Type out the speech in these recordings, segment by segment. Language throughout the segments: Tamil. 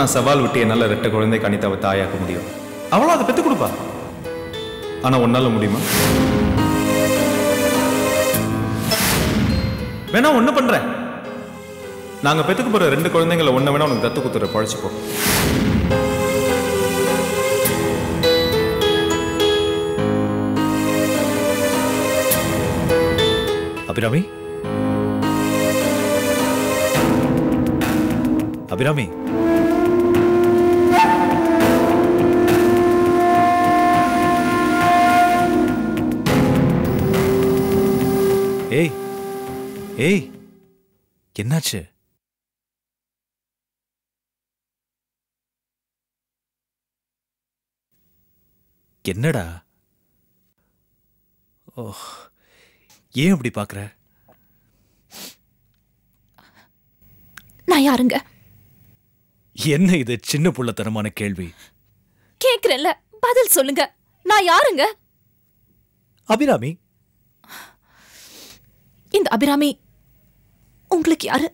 நான் சவால் விட்டு என்னால் 2 குழந்தைக்கு அனிதாவை தாயாக்க முடியும். அவளும் அதை பெற்று கொடுப்பா. ஆனா உன்னால முடியுமா? வேணா ஒண்ணு பண்றேன். நாங்க பெற்றுக்க போற 2 குழந்தைங்களை ஒண்ணு வேணா உனக்கு தத்து குத்துற பழச்சுப்போ. அபிராமி, அபிராமி, ஏய் ஏய், என்னாச்சு? என்னடா? ஓ, ஏன் இப்படி பாக்குற? நான் யாருங்க? என்ன இது சின்ன புள்ளத்தனமான கேள்வி? கேக்குறேன்ல, பதில் சொல்லுங்க. நான் யாருங்க? அபிராமி. இந்த அபிராமி உங்களுக்கு யாரு?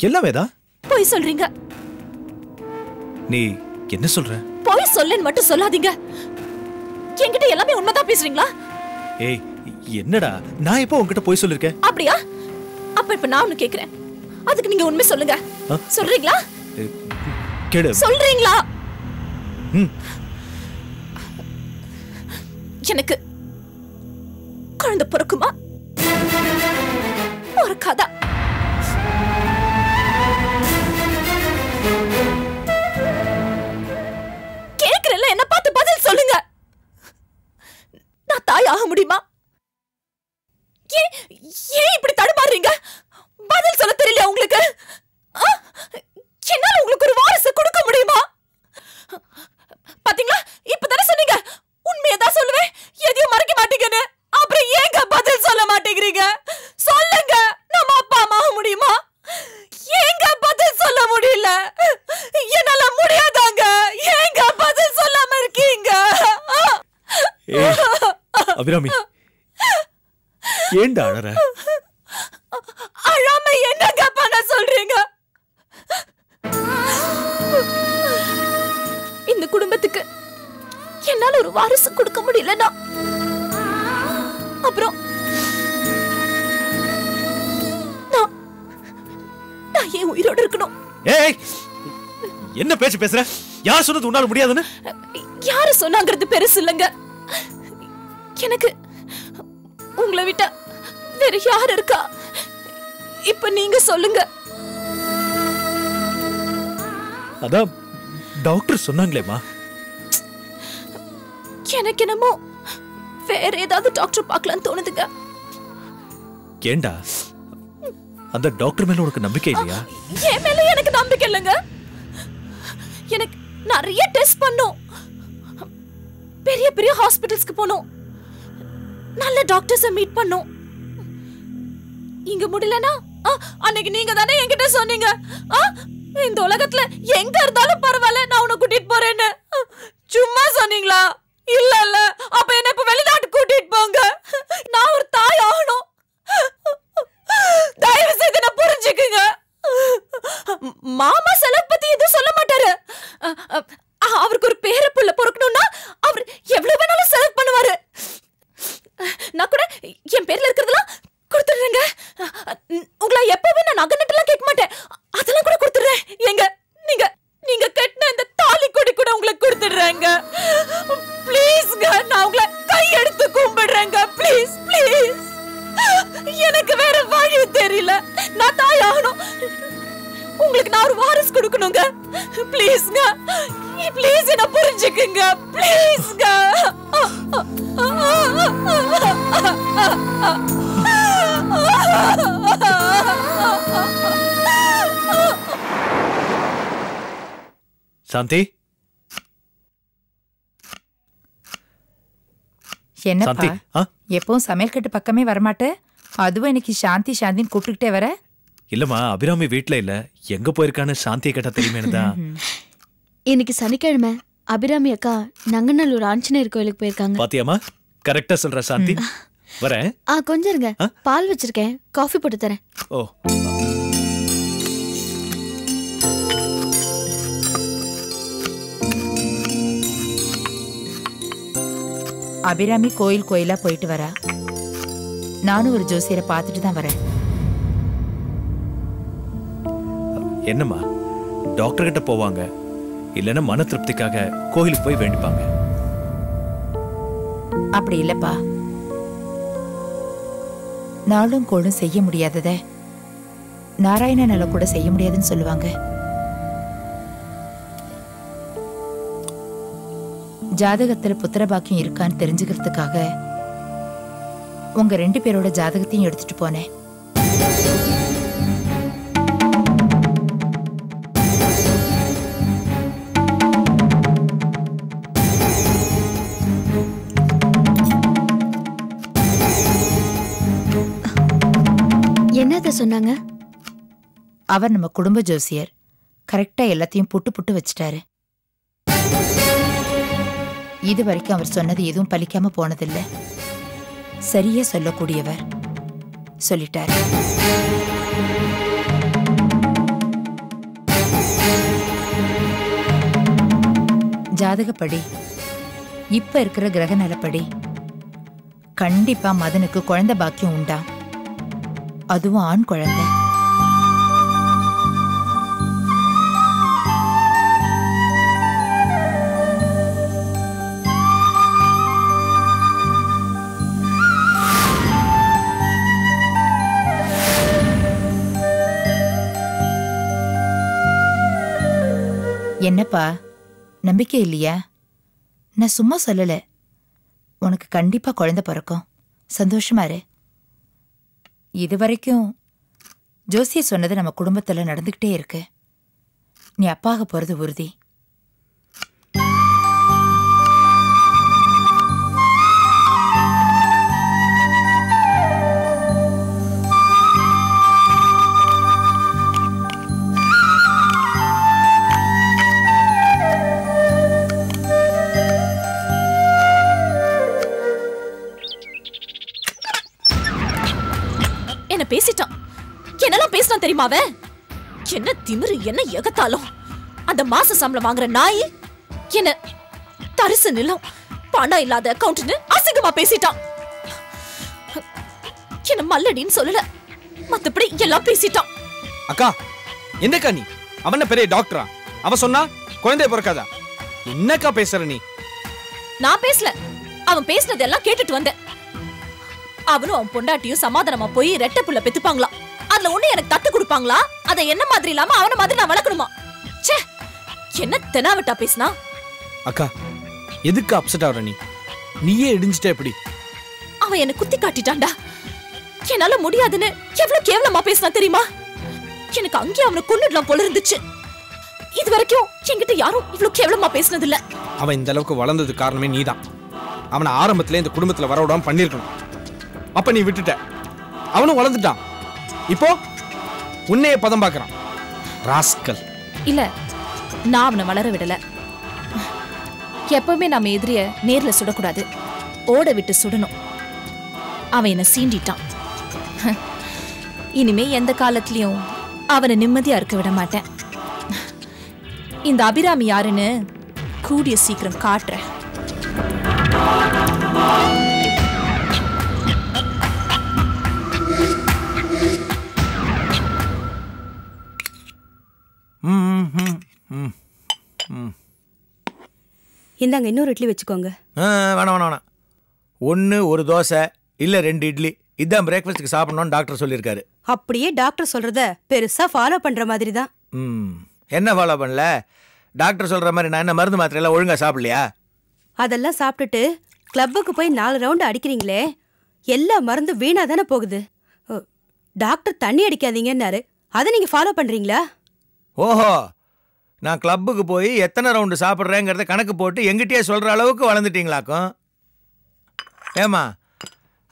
எல்லாமேதான். போய் சொல்றீங்க. நீ என்ன சொல்ற? போய் சொல்லேன்னு மட்டும் சொல்லாதீங்க. என்கிட்ட எல்லாமே உண்மைதான் பேசுறீங்களா? ஏய், என்னடா நான் இப்போ உன்கிட்ட போய் சொல்லிருக்கேன்? அப்படியா? அப்ப இப்ப நான் ஒண்ணு கேக்குறேன். அதுக்கு நீங்க உண்மை சொல்லுங்க. சொல்றீங்களா? கேடு. சொல்றீங்களா? எனக்கு குழந்தை பிறக்குமா? ஒரு கதை. கேக்குறேன்ல, என்ன பார்த்து பதில் சொல்லுங்க. நான் தாய் ஆக முடியுமா? ஏன் இப்படி தடுமாறுறீங்க? பதில் சொல்ல தெரியல உங்களுக்கு? என்னால உங்களுக்கு ஒரு வாரிசு கொடுக்க முடியுமா? பாத்தீங்களா, இப்பதானே சொன்னீங்க உண்மையதான் சொல்லுவேன், எதையும் மறைக்க மாட்டீங்கன்னு. அப்புறம் ஏங்க பதில் சொல்ல மாட்டேங்கிறீங்க? சொல்லுங்க, நம்ம அப்பா அம்மா ஆக முடியுமா? ஏங்க பதில் சொல்ல முடியல? என்னால முடியாதாங்க. ஏங்க பதில் சொல்லாம இருக்கீங்க? அபிராமி, ஏன்டா அழற? அழாம என்னங்க பண்ண சொல்றீங்க? இந்த குடும்பத்துக்கு என்னால ஒரு வாரிசு கொடுக்க முடியலன்னா அப்புறம் நான் ஏன் உயிரோடு இருக்கணும்? ஏய், என்ன பேச்சு பேசுற? யார் சொன்னது உன்னால முடியாதுன்னு? யாரு சொன்னாங்கிறது பெருசு இல்லைங்க. எனக்கு உங்களை விட்டா வேற யார் இருக்கா? இப்ப நீங்க சொல்லுங்க. அதான் டாக்டர் சொன்னாங்களேமா. எனக்கு என்னமோ வேற ஏதாவது டாக்டர் பார்க்கலாம்னு தோணுதுங்க. ஏண்டா, அந்த டாக்டர் மேல உனக்கு நம்பிக்கை இல்லையா? என் மேல எனக்கு நம்பிக்கை இல்லைங்க. எனக்கு நிறைய டெஸ்ட் பண்ணோம், பெரிய பெரிய ஹாஸ்பிட்டல்ஸ்க்கு போனோம், நல்ல டாக்டர்ஸை மீட் பண்ணோம். இங்க முடியலனா அன்னைக்கு நீங்க தானே என்கிட்ட சொன்னீங்க, இந்த உலகத்துல எங்க இருந்தாலும் பரவாயில்ல, நான் உன்னை கூட்டிட்டு போறேன்னு. சும்மா சொன்னீங்களா? இல்ல இல்ல, அப்ப என்ன இப்ப வெளிநாட்டு கூட்டிட்டு போங்க. நான் ஒரு தாய் ஆகணும். தயவு செய்து என்ன புரிஞ்சுக்குங்க. மாமா செலவு பத்தி எதுவும் சொல்ல மாட்டாரு. அவருக்கு ஒரு பேர புள்ள பொறுக்கணும்னா அவர் எவ்வளவு வேணாலும் செலவு பண்ணுவாரு. நான் கூட என் பேர்ல இருக்கிறதெல்லாம் கொடுத்துடுறேங்க. உங்களை எப்பவே நான் நகை நட்டெல்லாம் கேட்க மாட்டேன், அதெல்லாம் கூட கொடுத்துடுறேன். எங்க நீங்க நீங்க கட்டின இந்த தாலி கொடி கூட உங்களுக்கு கொடுத்துடுறேங்க. ப்ளீஸ்ங்க, நான் உங்களை கையெடுத்து கும்பிடுறேங்க. ப்ளீஸ் ப்ளீஸ், எனக்கு வேற வழி தெரியல. நான் தாய் ஆகணும், உங்களுக்கு நான் ஒரு வாரிசு கொடுக்கணுங்க. ப்ளீஸ்ங்க, ப்ளீஸ் என்ன புரிஞ்சுக்குங்க. ப்ளீஸ்ங்க. சாந்தி, என்னப்பா எப்பவும் சமையல் கட்டு பக்கமே வரமாட்டே, அதுவும் இன்னைக்கு சாந்தி சாந்தின்னு கூப்பிட்டுக்கிட்டே வர? இல்லம்மா, அபிராமி வீட்ல இல்ல, எங்க போயிருக்கான்னு சாந்தியை கேட்டா தெரியுமேனுதான். இன்னைக்கு சனிக்கிழமை அபிராமி அக்கா நங்கநல்லூர் ஆஞ்சநேயர் கோயிலுக்கு போயிருக்காங்க. பாத்தியாமா, கரெக்டா சொல்ற சாந்தி. வரேன். கொஞ்சம் இருங்க, பால் வச்சிருக்கேன், காஃபி போட்டு தரேன். ஓ, அபிராமி கோயில் கோயிலா போயிட்டு வரா. நானும் ஒரு ஜோசியரை பார்த்துட்டு தான் வரேன். என்னம்மா, டாக்டர் கிட்ட போவாங்க, இல்லைன்னா மன திருப்திக்காக கோயிலுக்கு போய் வேண்டிப்பாங்க. அப்படி இல்லப்பா, நாளும் கோளும் செய்ய முடியாதத நாராயணனால கூட செய்ய முடியாதுன்னு சொல்லுவாங்க. ஜாதகத்துல புத்திர பாக்கியம் இருக்கான்னு தெரிஞ்சுக்கிறதுக்காக உங்க 2 பேரோட ஜாதகத்தையும் எடுத்துட்டு போனேன். என்னத சொன்னாங்க? அவர் நம்ம குடும்ப ஜோசியர், கரெக்டா எல்லாத்தையும் புட்டு புட்டு வச்சிட்டாரு. இது வரைக்கும் அவர் சொன்னது எதுவும் பலிக்காம போனதில்லை. சரியா சொல்லக்கூடியவர் சொல்லிட்டாரு. ஜாதகப்படி இப்ப இருக்கிற கிரக நிலப்படி கண்டிப்பா மதனுக்கு குழந்தை பாக்கியம் உண்டா, அதுவும் ஆண் குழந்தை. என்னப்பா, நம்பிக்கை இல்லையா? நான் சும்மா சொல்லல, உனக்கு கண்டிப்பா குழந்தை பிறக்கும். சந்தோஷமா இரு. இதுவரைக்கும் ஜோசிய சொன்னது நம்ம குடும்பத்துல நடந்துகிட்டே இருக்கு. நீ அப்பாக போறது உறுதி. என்ன பேசிட்டான்? என்னெல்லாம் பேசினான் தெரியுமா அவன்? என்ன திமிரு, என்ன எகத்தாலும். அந்த மாச சம்பளம் வாங்குற நாய் என்ன தரிசு நிலம், பணம் இல்லாத அக்கவுண்ட்னு அசிங்கமா பேசிட்டான். என்ன மல்லடின்னு சொல்லல, மத்தபடி எல்லாம் பேசிட்டான். அக்கா, என்னக்கா நீ? அவன பெரிய டாக்டரா? அவ சொன்னா குழந்தைய பிறக்காதா? என்னக்கா பேசுற நீ? நான் பேசல, அவன் பேசினதெல்லாம் கேட்டுட்டு வந்தேன். அவனும் அவன் பொண்டாட்டியும் சமாதானமா போய் ரெட்டை புள்ள பெத்துப்பாங்களாம். அதுல ஒண்ணு எனக்கு தத்து கொடுப்பாங்களா? அதை என்ன மாதிரி இல்லாம அவன மாதிரி நான் வளர்க்கணுமா? ச்சே, என்ன தெனாவட்டா பேசினா? அக்கா, எதுக்கு அப்செட் ஆகுற நீ? நீயே இடிஞ்சிட்ட எப்படி? அவன் என்ன குத்தி காட்டிட்டான்டா. என்னால முடியாதுன்னு எவ்வளவு கேவலமா பேசினா தெரியுமா? எனக்கு அங்கேயே அவனை கொன்னுடலாம் போல இருந்துச்சு. இது வரைக்கும் என்கிட்ட யாரும் இவ்வளவு கேவலமா பேசினது இல்ல. அவன் இந்த அளவுக்கு வளர்ந்தது காரணமே நீதான். அவனை ஆரம்பத்துல இந்த குடும்பத்துல வர விடாம பண்ணிருக்கணும். அப்ப நீ விட்டுட்ட, அவனும் வளர்ந்துட்டான். இப்போ உன்னைய பதம் பார்க்கறான் ராஸ்கல். இல்ல, நான் அவனை வளர விடல. எப்பவுமே நாம எதிரிய நேர்ல சுடக்கூடாது, ஓட விட்டு சுடணும். அவன் என்ன சீண்டிட்டான். இனிமே எந்த காலத்திலயும் அவனை நிம்மதியா இருக்க விட மாட்டேன். இந்த அபிராமி யாருன்னு கூடிய சீக்கிரம் காட்டுறேன். இந்தாங்க, இன்னொரு இட்லி வச்சுக்கோங்க. வேணாம் வேணாம் வேணாம். 1 ஒரு தோசை இல்லை 2 இட்லி, இதுதான் பிரேக்ஃபாஸ்ட்டுக்கு சாப்பிடணும்னு டாக்டர் சொல்லியிருக்காரு. அப்படியே டாக்டர் சொல்றத பெருசா ஃபாலோ பண்ற மாதிரி தான். என்ன ஃபாலோ பண்ணல? டாக்டர் சொல்ற மாதிரி நான் என்ன மருந்து மாத்திரையெல்லாம் ஒழுங்கா சாப்பிடலையா? அதெல்லாம் சாப்பிட்டுட்டு கிளப்புக்கு போய் 4 ரவுண்டு அடிக்கிறீங்களே, எல்லா மருந்து வீணா தானே போகுது. டாக்டர் தண்ணி அடிக்காதீங்கன்னாரு, அதை நீங்க ஃபாலோ பண்றீங்களா? ஓஹோ, நான் கிளப்புக்கு போய் எத்தனை ரவுண்டு சாப்பிட்றேங்கிறத கணக்கு போட்டு எங்கிட்டயே சொல்கிற அளவுக்கு வளர்ந்துட்டீங்களாக்கும். ஏமா,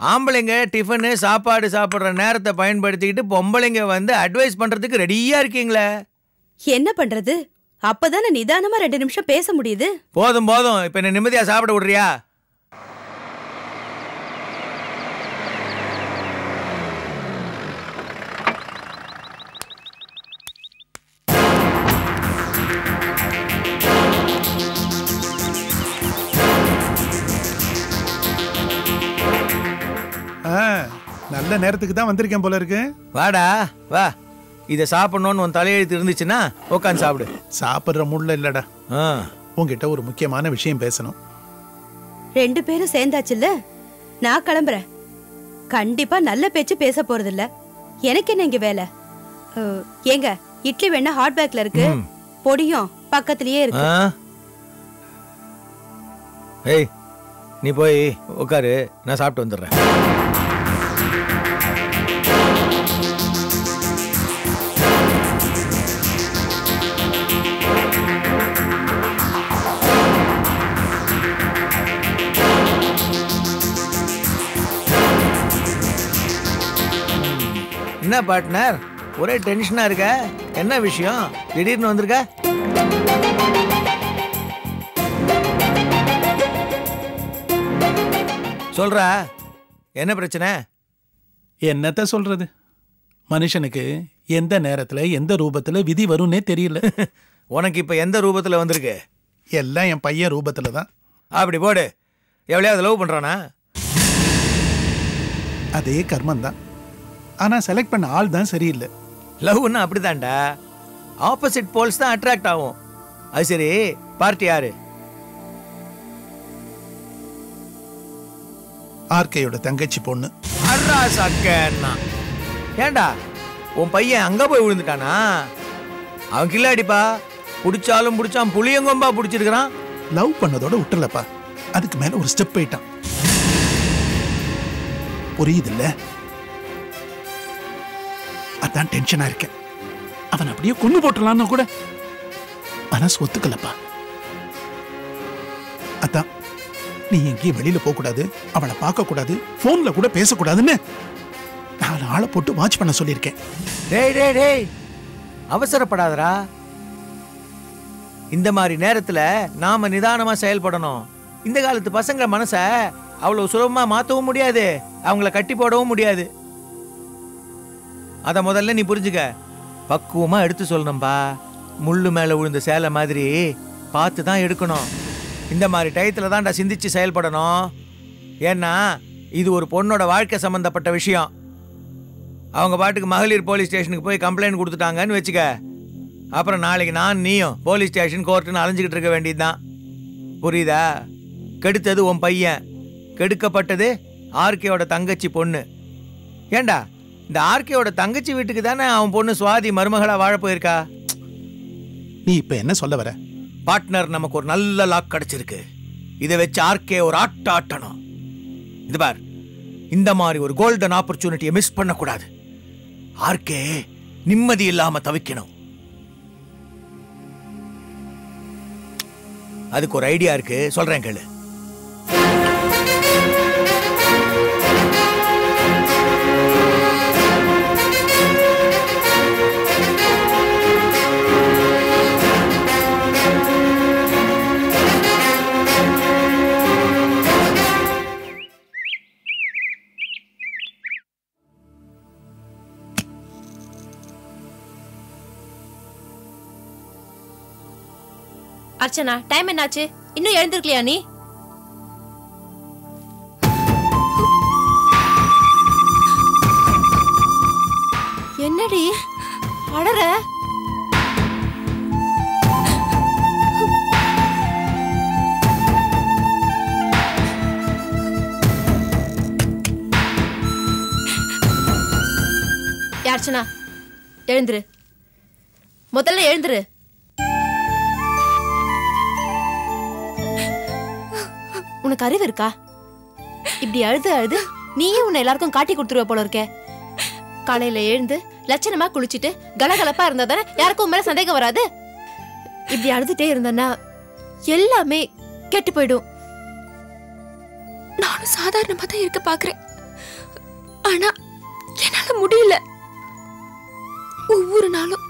ஆம்பளைங்க டிஃபனு சாப்பாடு சாப்பிட்ற நேரத்தை பயன்படுத்திக்கிட்டு பொம்பளைங்க வந்து அட்வைஸ் பண்ணுறதுக்கு ரெடியாக இருக்கீங்களே. என்ன பண்றது? அப்பதானே நிதானமா 2 நிமிஷம் பேச முடியுது. போதும் போதும், இப்போ என்ன நிம்மதியாக சாப்பிட விடுறியா? நல்ல நேரத்துக்கு தான் வந்திருக்கேன் போல இருக்கு. வாடா வா, இதை சாப்பிடணும்னு உன் தலையெழுத்து இருந்துச்சுன்னா உட்காந்து சாப்பிடு. சாப்பிடுற முள்ள இல்லடா. உங்ககிட்ட ஒரு முக்கியமான விஷயம் பேசணும். 2 பேரும் சேர்ந்தாச்சுல்ல, நான் கிளம்புறேன். கண்டிப்பா நல்ல பேச்சு பேச போறதில்ல. எனக்கு என்ன இங்க வேலை? ஏங்க, இட்லி வேணா ஹாட் பேக்ல இருக்கு, பொடியும் பக்கத்திலேயே இருக்கு. ஏய், நீ போய் உட்காரு, நான் சாப்பிட்டு வந்துடுறேன். என்ன பார்ட்னர், ஒரே டென்ஷனா இருக்க? என்ன விஷயம் திடீர்னு வந்திருக்க? சொல்றா, என்ன பிரச்சனை? என்னத்த சொல்றது, மனுஷனுக்கு எந்த நேரத்துல எந்த ரூபத்துல விதி வரும்னே தெரியல. உனக்கு இப்ப எந்த ரூபத்துல வந்திருக்கு? எல்லாம் என் பையன் ரூபத்துல தான். அப்படி போடு. எவ்வளவு லவ் பண்றானா? அதே கர்மம் தான், ஆனா செலக்ட் பண்ண ஆள் தான் சரியில்லை. லவ்னா அப்படிதான்டா, ஆப்போசிட் போல்ஸ் தான் அட்ராக்ட் ஆகும். அது சரி, பார்ட்டி யாரு? ஆர்கேயோட தங்கச்சி பொண்ணு. ஏண்டா உன் பையன் அங்க போய் விழுந்துட்டானா? அவன் கில்லாடிப்பா, புடிச்சாலும் புடிச்சான், புளியங்கொம்பா புடிச்சிருக்கிறான். லவ் பண்ணதோட விட்டுலப்பா, அதுக்கு மேல ஒரு ஸ்டெப் போயிட்டான். புரியுதில்ல? அதான் டென்ஷனா இருக்கேன். அவன் அப்படியே கொண்டு போட்டலான்னு கூட மனசு ஒத்துக்கலப்பா. அதான் நீ எங்கேயும் வெளியில போக கூடாது, அவளை பார்க்க கூடாது, போன்ல கூட பேசக்கூடாதுன்னு 4 ஆளை போட்டு வாட்ச் பண்ண சொல்லியிருக்கேன். டேய் டேய் டேய், அவசரப்படாதடா. இந்த மாதிரி நேரத்துல நாம நிதானமா செயல்படணும். இந்த காலத்து பசங்க மனச அவ்வளவு சுலபமா மாத்தவும் முடியாது, அவங்கள கட்டி போடவும் முடியாது. அத முதல்ல நீ புரிஞ்சுக்க. பக்குவமா எடுத்து சொல்லணும்பா. முள்ளு மேல விழுந்த சேலை மாதிரி பார்த்து தான் எடுக்கணும். இந்த மாதிரி டயத்துல தான்டா சிந்திச்சு செயல்படணும். ஏன்னா இது ஒரு பொண்ணோட வாழ்க்கை சம்பந்தப்பட்ட விஷயம். அவங்க பாட்டுக்கு மகளிர் போலீஸ் ஸ்டேஷனுக்கு போய் கம்ப்ளைண்ட் கொடுத்துட்டாங்கன்னு வச்சுக்க, அப்புறம் நாளைக்கு நான் நீயும் போலீஸ் ஸ்டேஷன் கோர்ட்டுன்னு அலைஞ்சிக்கிட்டு இருக்க வேண்டியதுதான். புரியுதா? கெடுத்தது உன் பையன், கெடுக்கப்பட்டது ஆர்கேயோட தங்கச்சி பொண்ணு. ஏண்டா இந்த ஆர்கேயோட தங்கச்சி வீட்டுக்கு தானே அவன் பொண்ணு சுவாதி மருமகளா வாழ போயிருக்கா. நீ இப்ப என்ன சொல்ல வர? பார்ட்னர், நமக்கு ஒரு நல்ல லாக் கிடைச்சிருக்கு. இதை வச்சு ஆர்கே ஒரு ஆட்டணும். இது பார், இந்த மாதிரி ஒரு கோல்டன் ஆப்பர்ச்சுனிட்டியை மிஸ் பண்ணக்கூடாது. ஆர்கே நிம்மதி இல்லாம தவிக்கணும். அதுக்கு ஒரு ஐடியா இருக்கு, சொல்றேன் கேளு. அர்ச்சனா, டைம் என்னாச்சு? இன்னும் எழுந்திருக்கலையா நீ? என்னடி அடற? அர்ச்சனா, எழுந்துரு, முதல்ல எழுந்துரு. உனக்கு அறிவு இருக்கா? இப்படி அழுது அழுது நீயே உன்னை எல்லாருக்கும் காட்டி கொடுத்துருவ போல இருக்கே. காலையில எழுந்து லட்சணமா குளிச்சுட்டு கலகலப்பா இருந்தா தானே யாருக்கும் மேல சந்தேகம் வராது. இப்படி அழுதுட்டே இருந்தனா எல்லாமே கெட்டு போயிடும். நானும் சாதாரணமா தான் இருக்க பாக்குறேன், ஆனா என்னால முடியல. ஒவ்வொரு நாளும்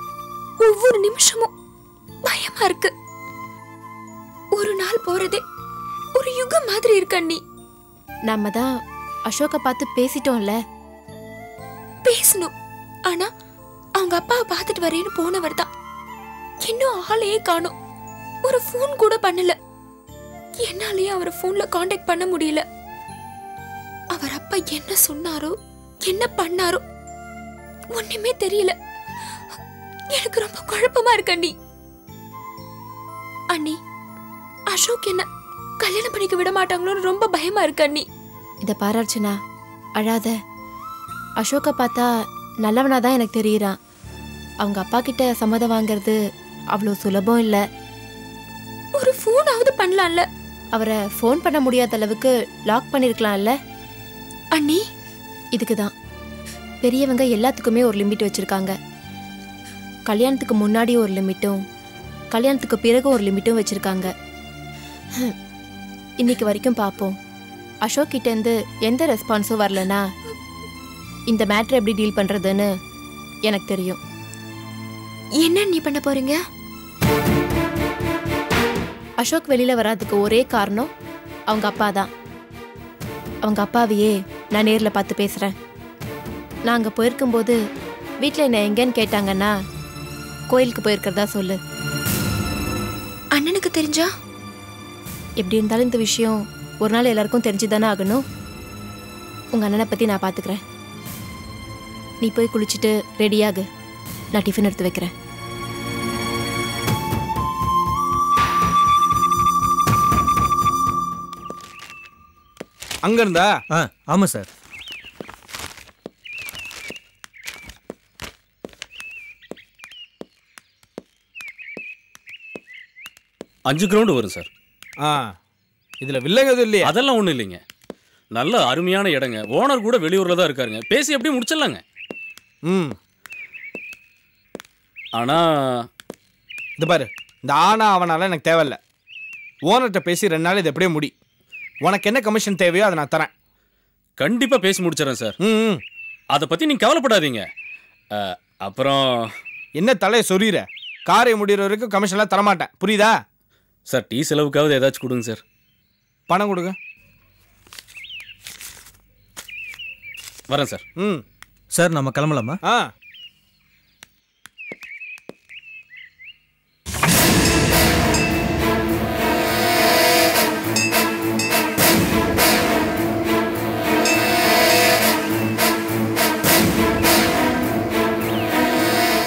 ஒவ்வொரு நிமிஷமும் பயமா இருக்கு. ஒரு நாள் போறதே ஒரு யுகம் மாதிரி இருக்க. நீ நம்ம தான் அசோக பார்த்து பேசிட்டோம்ல. பேசணும், ஆனா அவங்க அப்பாவை பார்த்துட்டு வரேன்னு போனவர் தான் இன்னும் ஆளையே காணோம். ஒரு போன் கூட பண்ணல. என்னாலேயே அவரை போன்ல காண்டாக்ட் பண்ண முடியல. அவர் அப்பா என்ன சொன்னாரோ என்ன பண்ணாரோ ஒண்ணுமே தெரியல. எனக்கு ரொம்ப குழப்பமா இருக்கு அண்ணி. அண்ணி, அசோக் என்ன கல்யாணம் பண்ணிக்க விட மாட்டாங்களோன்னு ரொம்ப பயமா இருக்கு அண்ணி. இத பாரார்ச்சனா, அழாத. அசோக்க பார்த்தா நல்லவனாதான் எனக்கு தெரியறான். அவங்க அப்பா கிட்ட சம்மதம் வாங்குறது அவ்வளோ சுலபம் இல்ல. ஒரு ஃபோனாவது பண்ணலாம்ல. அவரை ஃபோன் பண்ண முடியாத அளவுக்கு லாக் பண்ணிருக்கலாம்ல. அண்ணி, இதுக்கு தான் பெரியவங்க எல்லாத்துக்குமே ஒரு லிமிட் வச்சிருக்காங்க. கல்யாணத்துக்கு முன்னாடி ஒரு லிமிட்டும் கல்யாணத்துக்கு பிறகு ஒரு லிமிட்டும் வச்சிருக்காங்க. இன்னைக்கு வரைக்கும் பார்ப்போம். அசோக் கிட்ட இருந்து எந்த ரெஸ்பான்ஸும் வரலனா இந்த மேட்டரை எப்படி டீல் பண்றதுன்னு எனக்கு தெரியும். என்ன நீ பண்ண போறீங்க? அசோக் வெளியில வராதுக்கு ஒரே காரணம் அவங்க அப்பா தான். அவங்க அப்பாவையே நான் நேர்ல பார்த்து பேசுறேன். நான் அங்க போயிருக்கும்போது வீட்டில் என்ன எங்கன்னு கேட்டாங்கன்னா கோயிலுக்கு போயிருக்கிறதா சொல்லு. அண்ணனுக்கு தெரிஞ்சா? எப்படி இருந்தாலும் இந்த விஷயம் ஒரு நாள் எல்லாருக்கும் தெரிஞ்சுதானே ஆகணும். உங்க அண்ணனை பத்தி நான் பாத்துக்கிறேன். நீ போய் குளிச்சுட்டு ரெடியாகு. நான் டிஃபன் எடுத்து வைக்கிறேன். அங்க இருந்தா? ஆமா சார். அஞ்சு கிரவுண்டு வரும் சார். இதுல வில்லங்க எதுவும் இல்லையா? அதெல்லாம் ஒன்றும் இல்லைங்க. நல்ல அருமையான இடங்க. ஓனர் கூட வெளியூர்ல தான் இருக்காருங்க. பேசி எப்படி முடிச்சிடலாங்க. ஆனா இது பாரு, இந்த ஆனா அவனால எனக்கு தேவையில்ல. ஓனர்கிட்ட பேசி 2 நாள் இது எப்படியே முடி. உனக்கு என்ன கமிஷன் தேவையோ அதை நான் தரேன். கண்டிப்பா பேசி முடிச்சிடறேன் சார். அதை பத்தி நீங்க கவலைப்படாதீங்க. அப்புறம் என்ன தலையை சொறிகிற? காரை முடிகிற வரைக்கும் கமிஷன்லாம் தரமாட்டேன், புரியுதா? சார், டீ செலவுக்காவது ஏதாச்சும் கொடுங்க சார். பணம் கொடுங்க. வரேன் சார். சார், நம்ம கிளம்பலாமா?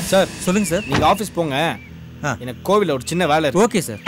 சார் சொல்லுங்க சார். நீங்க ஆபீஸ் போங்க. எனக்கு கோவில்ல ஒரு சின்ன வேலை இருக்கு. Okay sir.